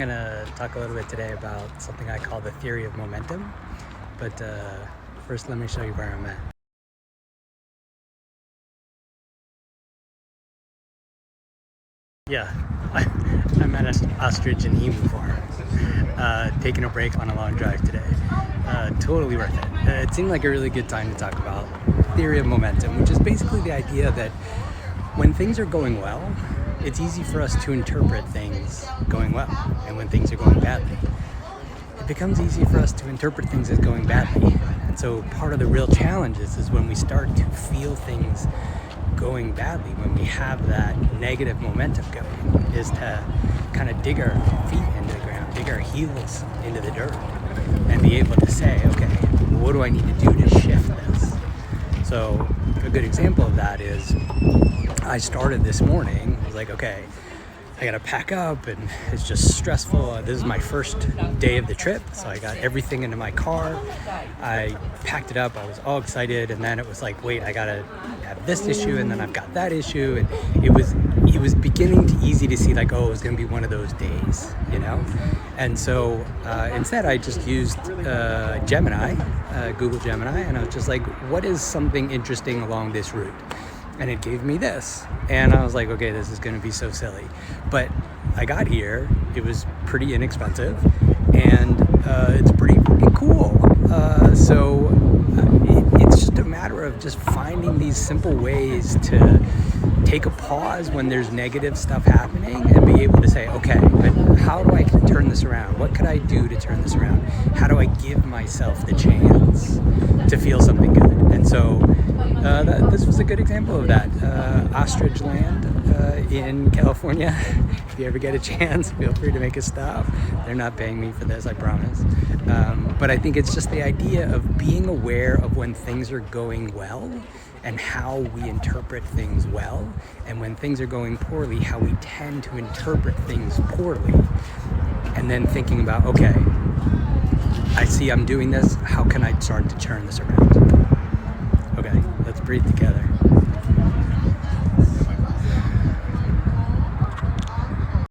going to talk a little bit today about something I call the theory of momentum. But first, let me show you where I'm at. Yeah, I'm at an ostrich and emu farm, taking a break on a long drive today. Totally worth it. It seemed like a really good time to talk about theory of momentum, which is basically the idea that when things are going well, it's easy for us to interpret things going well, and when things are going badly, it becomes easy for us to interpret things as going badly. And so part of the real challenge is when we start to feel things going badly, when we have that negative momentum going, is to kind of dig our feet into the ground, dig our heels into the dirt, and be able to say, okay, what do I need to do to shift this? So a good example of that is I started this morning. I was like, okay, I gotta pack up, and it's just stressful. This is my first day of the trip, so I got everything into my car. I packed it up, I was all excited, and then it was like, wait, I gotta have this issue, and then I've got that issue, and it was beginning to easy to see like, oh, it was gonna be one of those days, you know? And so instead I just used Gemini, Google Gemini, and I was just like, what is something interesting along this route? And it gave me this, and I was like, okay, this is gonna be so silly. But I got here, it was pretty inexpensive, and it's pretty fucking cool. So it's just a matter of just finding these simple ways to take a pause when there's negative stuff happening and be able to say, okay, how do I turn this around? What could I do to turn this around? How do I give myself the chance to feel something good? And so this was a good example of that. Ostrich land in California. If you ever get a chance, feel free to make a stop. They're not paying me for this, I promise. But I think it's just the idea of being aware of when things are going well and how we interpret things well, and when things are going poorly, how we tend to interpret things poorly, and then thinking about, okay, I see I'm doing this, how can I start to turn this around? Okay, let's breathe together.